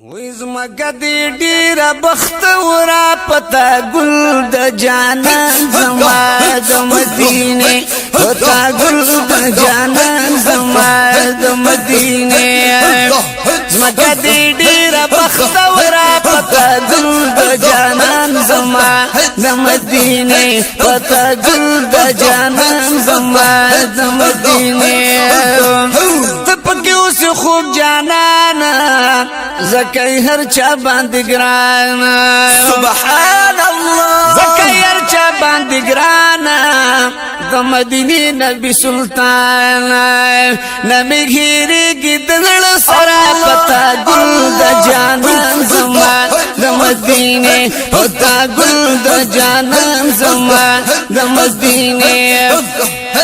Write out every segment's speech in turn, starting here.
وزمکه دی ډیره بختوره پتا ګل د جانان زما د مدینه پتا ګل د جانان زما د مدینه زمکه دی ډیره بختوره پتا ګل د جانان زما د مدینه پتا ګل د جانان زما د مدینه تپکیو سے خوب جانانا زکی ہر چا باند گرانا سبحان اللہ زکی ہر چا باند گرانا دا مدینی نبی سلطان نمی گھیری کی دنل سرا پتا گل دا جانان زمان دا مدینی پتا گل دا جانان زمان دا مدینی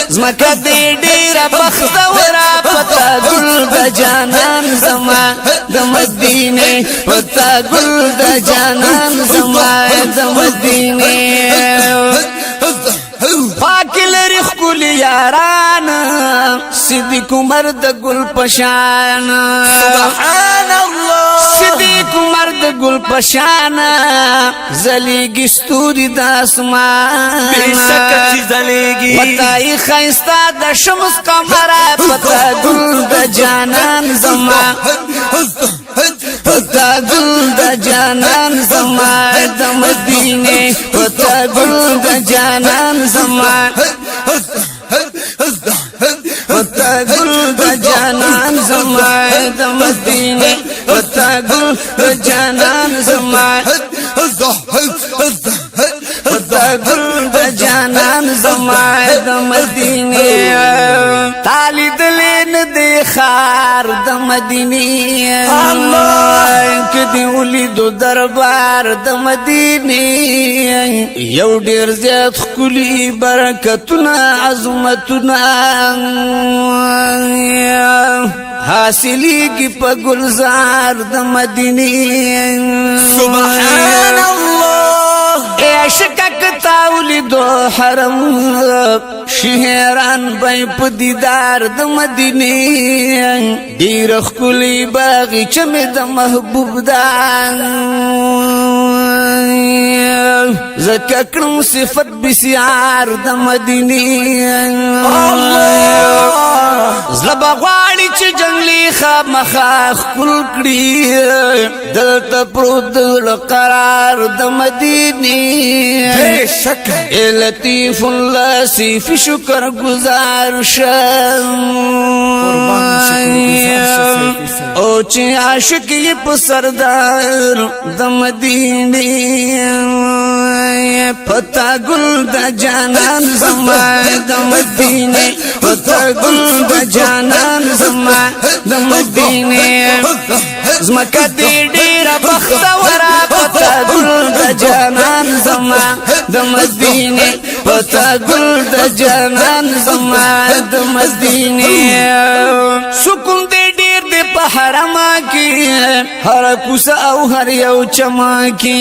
زمکا دی ڈیرا بختورا پتا گل دا جانان زمان دا مدینی پتا گل دا جانان زمان دا مدینی پاک لرخ کل یارانا صدیق عمر دا گل پشانا سبحان اللہ صدیق عمر دا گل پشانا زلیگی ستوری دا اسمان بے شک زلیگی پتائی خیستا دا شمس قمرہ پتا گل دا جانان زمان پتا گل دا جانان زمان دا مدینه پتا گل دا جانان زمان پتا گل دا جانان زمان دا مدینه پتا گل دا جانان زمان پتا گل دا جانان زمان دا مدینه تالی دلین دی خار دا مدینه اللہ کدی اولی دو دربار دا مدینه یو دیر زیاد خکولی برکتنا عظمتنا حاصلی کی پا گلزار دا مدینه سبحان اللہ عشقک تاولی دو حرم شہران بای پا دیدار دا مدینه دیر خکولی باغی چم دا محبوب دان زکاکرم صفت بسیار دا مدینه زلبا غواړي چې جنگلی خواب مخاخ کل کړي دلته پروت دل قرار د مدینه بے شک اے لطیف اللہ صیف شکر گزار شم او چی عاشق یہ پسردار دا مدینه پتا گل دا جانان زمان دا مدینه پتا گل دا جانان زمان دا مدینه زمکا دی ڈیرا بختورا پتا گل دا جانان زمان دا مدینه پتا گل دا جانان زمان دا مدینه سکون دی ډیر دی په حرما کې هر کوسه او هر یو چما کې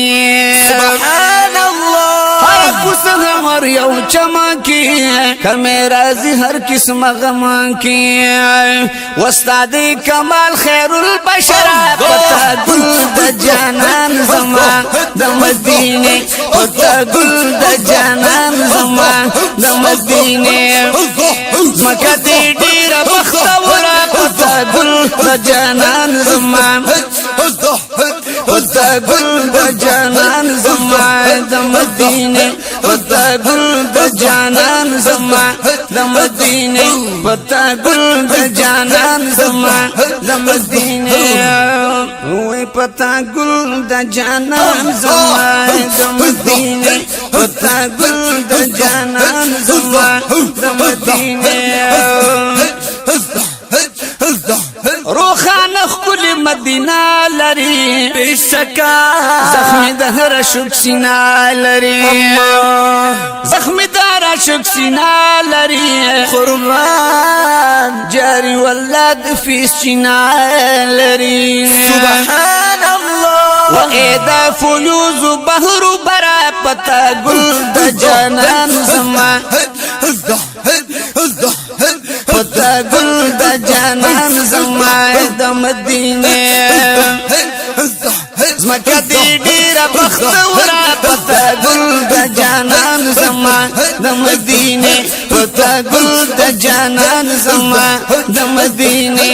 سبحان اللہ هر کوسه هر یو چما کې کمه راضی هر قسم غم کې استاد کمال خیر البشر پتا گل د جانان زما د مدینه پتا گل د جانان زما د مدینه مکه دې ډیر بختوره پتا گل د جانان زما پتا گل د جانان زما د مدینه پتا گل د جانان زما د مدینه پتا گل د جانان زما د مدینه وې پتا گل د جانان زما د مدینه پتا گل د جانان زما د مدینه روخان خکل مدینہ لری بے شکا زخمی دہر شک سینا لری زخمی دہر شک سینا لری قربان جاری ولاد فی سینا لری سبحان اللہ و ایدا فیوز بحر برا پتا گل دا جانان زمان پتا گل دا جانان زمان دا مدینه زمکه دی ډیر بختوره پتا ګل د جانان زما د مدینه پتا ګل د جانان زما د مدینه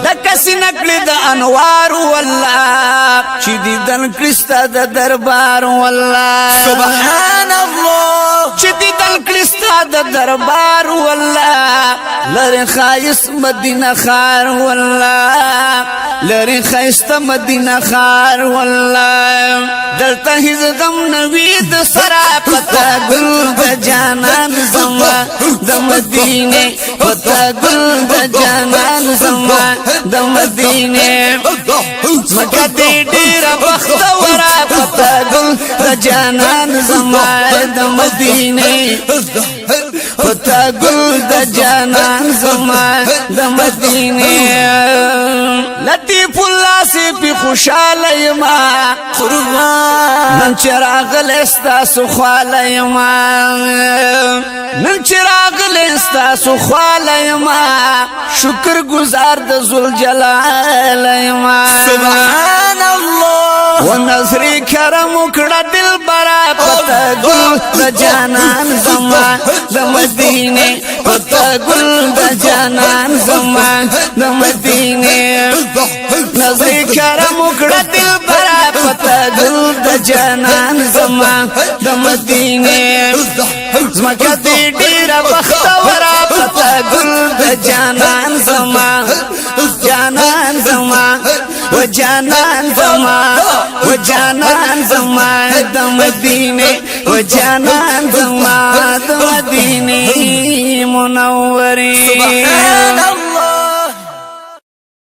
د کسي نکړه د انوار والله چې دي دن کرستا د دربار والله سبحان الله چې دي دن کرستا د دربار والله لری خایس مدینه خار والله لری خایست مدینه خار والله دلته هیڅ غم نوی د سرا پتا ګل د جانان زما د مدینه پتا ګل د جانان زما د مدینه مکه دې ډیر بختوره پتا ګل د جانان زما د مدینه پتا ګل د جانان زما د مدینه لطیف الله سی پی خوشاله یما قربان نن چراغ لستا سخواله یما نن چراغ لستا سخواله یما شکر گزار د ذل جلال یما سبحان الله و نظری کرم کړه دل برا پتا ګل د جانان زما د مدینه پتا ګل د جانان زما د مدینه نظری کرم کړه دل برا پتا ګل د جانان زما د مدینه زمکه دې ډیر بختوره پتا ګل د جانان زما جانان زما و جانان زما و جانان زما د مدینه و جانان زما د مدینه منوره سبحان الله